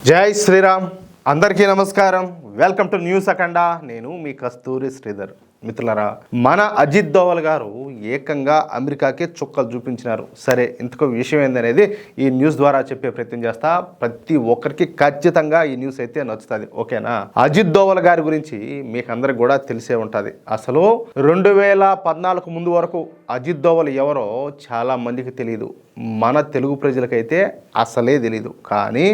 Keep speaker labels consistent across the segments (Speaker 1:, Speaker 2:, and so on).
Speaker 1: జై శ్రీరామ్. అందరికీ నమస్కారం. వెల్కమ్ టు న్యూస్ అఖండ. నేను మీ కస్తూరి శ్రీధర్. మిత్రులారా, మన అజిత్ దోవల్ గారు ఏకంగా అమెరికాకే చుక్కలు చూపించినారు. సరే, ఇంతకు విషయం ఏందనేది ఈ న్యూస్ ద్వారా చెప్పే ప్రయత్నం చేస్తా. ప్రతి ఒక్కరికి ఖచ్చితంగా ఈ న్యూస్ అయితే నచ్చుతుంది. ఓకేనా? అజిత్ దోవల్ గారి గురించి మీకు అందరికి కూడా తెలిసే ఉంటుంది. అసలు 2014 ముందు వరకు అజిత్ దోవల్ ఎవరో చాలా మందికి తెలియదు. మన తెలుగు ప్రజలకైతే అసలే తెలీదు. కానీ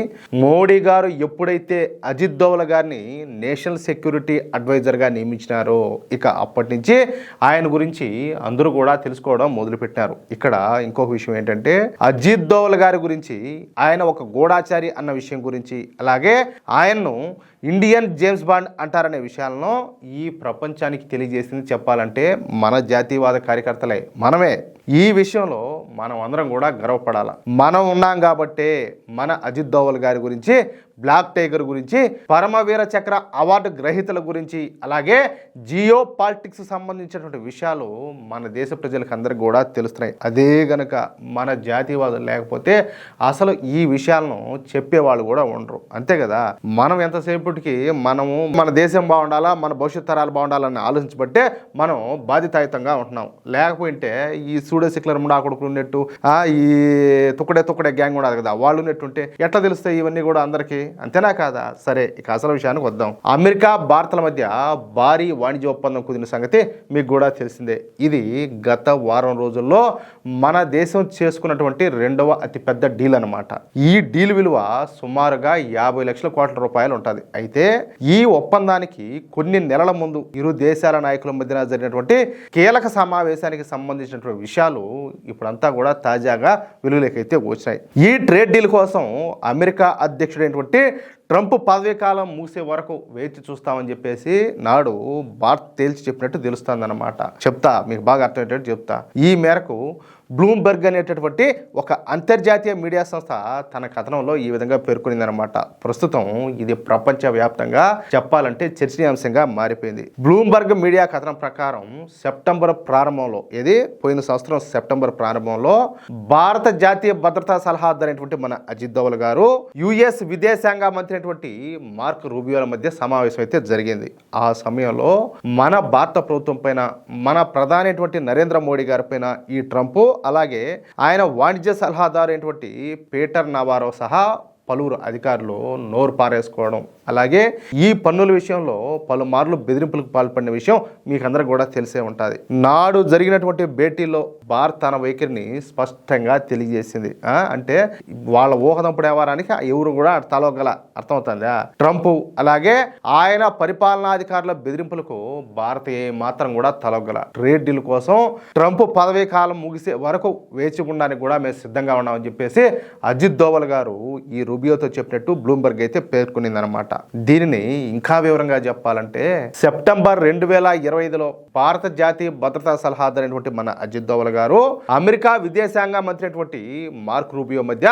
Speaker 1: మోడీ గారు ఎప్పుడైతే అజిత్ దోవల్ గారిని నేషనల్ సెక్యూరిటీ అడ్వైజర్గా నియమించినారో ఇక అప్పటి నుంచి ఆయన గురించి అందరూ కూడా తెలుసుకోవడం మొదలుపెట్టారు. ఇక్కడ ఇంకొక విషయం ఏంటంటే, అజిత్ దోవల్ గారి గురించి ఆయన ఒక గూఢాచారి అన్న విషయం గురించి, అలాగే ఆయన్ను ఇండియన్ జేమ్స్ బాండ్ అంటారనే విషయాలను ఈ ప్రపంచానికి తెలియజేసింది చెప్పాలంటే మన జాతీయవాద కార్యకర్తలే, మనమే. ఈ విషయంలో మనం అందరం కూడా గర్వపడాలి. మనం ఉన్నాం కాబట్టే మన అజిత్ దోవల్ గారి గురించి, బ్లాక్ టైగర్ గురించి, పరమవీర చక్ర అవార్డు గ్రహీతల గురించి, అలాగే జియో పాలిటిక్స్ సంబంధించినటువంటి విషయాలు మన దేశ ప్రజలకు అందరికి కూడా తెలుస్తున్నాయి. అదే గనక మన జాతీయవాదులు లేకపోతే అసలు ఈ విషయాలను చెప్పేవాళ్ళు కూడా ఉండరు. అంతే కదా? మనం ఎంతసేపటికి మనము మన దేశం బాగుండాలా, మన భవిష్యత్ తరాలు బాగుండాలని ఆలోచించబట్టే మనం బాధ్యతాయుతంగా ఉంటున్నాం. లేకపోతే ఈ సూడో సెక్యులర్ ముండా కొడుకులు ఉన్నట్టు, ఈ తుక్కడే గ్యాంగ్ ఉండదు కదా, వాళ్ళు ఉన్నట్టుంటే ఎట్లా తెలుస్తాయి ఇవన్నీ కూడా అందరికీ? అంతేనా కాదా? సరే, ఇక అసలు విషయానికి వద్దాం. అమెరికా భారత్ల మధ్య భారీ వాణిజ్య ఒప్పందం కుదిరిన సంగతి మీకు కూడా తెలిసిందే. ఇది గత వారం రోజుల్లో మన దేశం చేసుకున్నటువంటి రెండవ అతిపెద్ద డీల్ అనమాట. ఈ డీల్ విలువ సుమారుగా 50 లక్షల కోట్ల రూపాయలు ఉంటుంది. అయితే ఈ ఒప్పందానికి కొన్ని నెలల ముందు ఇరు దేశాల నాయకుల మధ్యన జరిగినటువంటి కీలక సమావేశానికి సంబంధించినటువంటి విషయాలు ఇప్పుడంతా కూడా తాజాగా వెలుగులోకైతే వచ్చినాయి. ఈ ట్రేడ్ డీల్ కోసం అమెరికా అధ్యక్షుడైనటువంటి ట్రంప్ పదవీ కాలం ముగిసే వరకు వేచి చూస్తామని చెప్పేసి నాడు భారత్ తేల్చి చెప్పినట్టు తెలుస్తుందన్నమాట. చెప్తా, మీకు బాగా అర్థమయ్యేటట్టు చెప్తా. ఈ మేరకు బ్లూంబర్గ్ అనేటటువంటి ఒక అంతర్జాతీయ మీడియా సంస్థ తన కథనంలో ఈ విధంగా పేర్కొనిందనమాట. ప్రస్తుతం ఇది ప్రపంచవ్యాప్తంగా చెప్పాలంటే చర్చనీయాంశంగా మారిపోయింది. బ్లూంబర్గ్ మీడియా కథనం ప్రకారం సెప్టెంబర్ ప్రారంభంలో, పోయిన సంవత్సరం సెప్టెంబర్ ప్రారంభంలో భారత జాతీయ భద్రతా సలహాదారు అయినటువంటి మన అజిత్ దోవల్ గారు యుఎస్ విదేశాంగ మంత్రి అయినటువంటి మార్క్ రూబియోల మధ్య సమావేశం అయితే జరిగింది. ఆ సమయంలో మన భారత ప్రభుత్వం పైన, మన ప్రధాని అయినటువంటి నరేంద్ర మోడీ గారి పైన ఈ ట్రంప్, అలాగే ఆయన వాణిజ్య సలహాదారు అయినటువంటి పీటర్ నవారో సహా పలువురు అధికారులు నోరు పారేసుకోవడం, అలాగే ఈ పన్నుల విషయంలో పలుమార్లు బెదిరింపులకు పాల్పడిన విషయం మీకు అందరికి కూడా తెలిసే ఉంటుంది. నాడు జరిగినటువంటి భేటీలో భారత్ తన వైఖరిని స్పష్టంగా తెలియజేసింది. అంటే వాళ్ళ ఊహదంపుడు వ్యవహారానికి ఎవరు కూడా తలొగ్గల, అర్థమవుతుందా? ట్రంప్ అలాగే ఆయన పరిపాలనాధికారుల బెదిరింపులకు భారత్ ఏ మాత్రం కూడా తలొగ్గల. ట్రేడ్ డీల్ కోసం ట్రంప్ పదవీ కాలం ముగిసే వరకు వేచి ఉండడానికి కూడా మేము సిద్ధంగా ఉన్నామని చెప్పేసి అజిత్ దోవల్ గారు ఈ రూబియోతో చెప్పినట్టు బ్లూంబర్గ్ అయితే పేర్కొనిందనమాట. దీనిని ఇంకా వివరంగా చెప్పాలంటే, సెప్టెంబర్ 2025లో భారత జాతీయ భద్రతా సలహాదారు అయినటువంటి మన అజిత్ దోవల్ గారు అమెరికా విదేశాంగ మంత్రి అయినటువంటి మార్క్ రూబియో మధ్య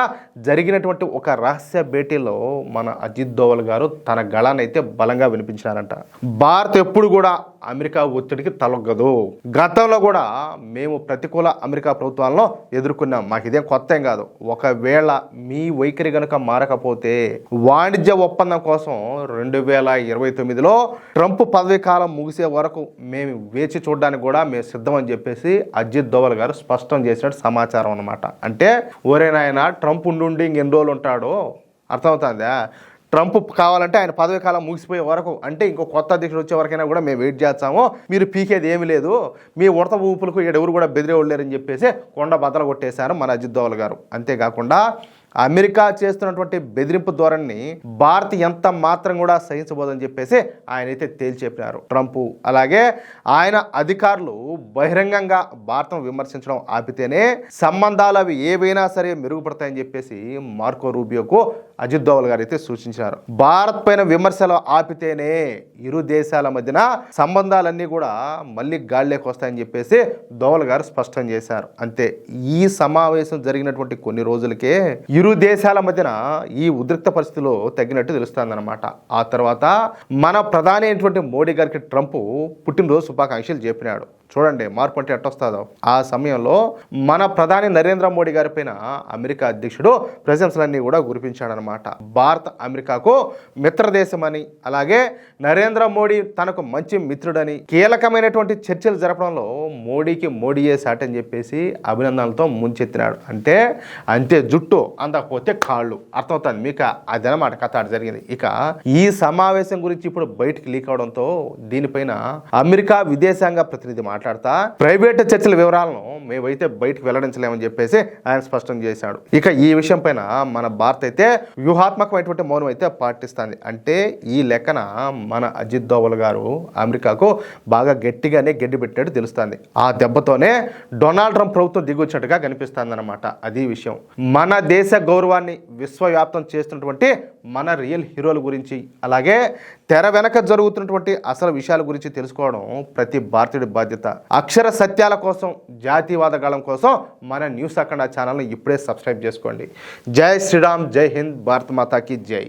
Speaker 1: జరిగినటువంటి ఒక రహస్య భేటీలో మన అజిత్ దోవల్ గారు తన గళాన్ని అయితే బలంగా వినిపించారంట. భారత్ ఎప్పుడు కూడా అమెరికా ఒత్తిడికి తలొగ్గదు. గతంలో కూడా మేము ప్రతికూల అమెరికా ప్రభుత్వాలను ఎదుర్కొన్నాం. మాకు ఇదేం కొత్త ఏం కాదు. ఒకవేళ మీ వైఖరి గనుక మారకపోతే వాణిజ్య ఒప్పందం కోసం 2029లో ట్రంప్ పదవీ కాలం ముగిసే వరకు మేము వేచి చూడడానికి కూడా మేము సిద్ధమని చెప్పేసి అజిత్ దోవల్ గారు స్పష్టం చేసినట్టు సమాచారం అనమాట. అంటే ఓరేనాయన, ట్రంప్ ఉండి ఇంకెన్ని రోజులు ఉంటాడో, అర్థమవుతుందా? ట్రంప్ కావాలంటే ఆయన పదవీ కాలం ముగిసిపోయే వరకు, అంటే ఇంకో కొత్త అధ్యక్షుడు వచ్చే వరకైనా కూడా మేము వెయిట్ చేస్తాము, మీరు పీకేది ఏమీ లేదు, మీ ఉడత ఊపులకు ఎవరు కూడా బెదిరే లేరని చెప్పేసి కొండ బద్దలు కొట్టేశారు మన అజిత్ దోవల్ గారు. అంతేకాకుండా అమెరికా చేస్తున్నటువంటి బెదిరింపు ధోరణిని భారత్ ఎంత మాత్రం కూడా సహించబోదని చెప్పేసి ఆయన అయితే తేల్చి చెప్పినారు. ట్రంప్ అలాగే ఆయన అధికారులు బహిరంగంగా భారత్ను విమర్శించడం ఆపితేనే సంబంధాలు అవి ఏవైనా సరే మెరుగుపడతాయని చెప్పేసి మార్కో రూబియోకు అజిత్ దోవల్ గారు అయితే సూచించారు. భారత్ పైన విమర్శలు ఆపితేనే ఇరు దేశాల మధ్యన సంబంధాలన్నీ కూడా మళ్ళీ గాడిలోకి వస్తాయని చెప్పేసి దోవల్ గారు స్పష్టం చేశారు. అంతే, ఈ సమావేశం జరిగినటువంటి కొన్ని రోజులకే ఇరు దేశాల మధ్యన ఈ ఉద్రిక్త పరిస్థితిలో తగ్గినట్టు తెలుస్తుందన్నమాట. ఆ తర్వాత మన ప్రధాని అయినటువంటి మోడీ గారికి ట్రంప్ పుట్టినరోజు శుభాకాంక్షలు చెప్పినాడు. చూడండి మార్పు అంటే ఎట్టొస్తుందో. ఆ సమయంలో మన ప్రధాని నరేంద్ర మోడీ గారి పైన అమెరికా అధ్యక్షుడు ప్రశంసలన్నీ కూడా కురిపించాడనమాట. భారత్ అమెరికాకు మిత్రదేశమని, అలాగే నరేంద్ర మోడీ తనకు మంచి మిత్రుడని, కీలకమైనటువంటి చర్చలు జరపడంలో మోడీకి మోడీయే సాటని చెప్పేసి అభినందనలతో ముంచెత్తినాడు. అంటే అంతే జుట్టు అందకపోతే కాళ్ళు, అర్థమవుతుంది మీకు. అదనమాట కథ జరిగింది. ఇక ఈ సమావేశం గురించి ఇప్పుడు బయటికి లీక్ అవడంతో దీనిపైన అమెరికా విదేశాంగ ప్రతినిధి మాట్లాడుతా ప్రైవేట్ చర్చల వివరాలను మేమైతే బయటకు వెల్లడించలేమని చెప్పేసి ఆయన స్పష్టం చేశాడు. ఇక ఈ విషయం పైన మన భారత్ అయితే వ్యూహాత్మకమైనటువంటి మౌనం అయితే పాటిస్తుంది. అంటే ఈ లెక్కన మన అజిత్ దోవల్ గారు అమెరికాకు బాగా గట్టిగానే గడ్డి పెట్టాడు తెలుస్తుంది. ఆ దెబ్బతోనే డొనాల్డ్ ట్రంప్ ప్రభుత్వం దిగొచ్చినట్టుగా కనిపిస్తుంది అనమాట. అది విషయం. మన దేశ గౌరవాన్ని విశ్వవ్యాప్తం చేస్తున్నటువంటి మన రియల్ హీరోల గురించి, అలాగే తెర వెనక జరుగుతున్నటువంటి అసలు విషయాల గురించి తెలుసుకోవడం ప్రతి భారతీయుడి బాధ్యత. అక్షర సత్యాల కోసం, జాతీయవాద గాళం కోసం మన న్యూస్ అఖండ ఛానల్ని ఇప్పుడే సబ్స్క్రైబ్ చేసుకోండి. జై శ్రీరామ్, జై హింద్, భారత్ మాతాకి జై.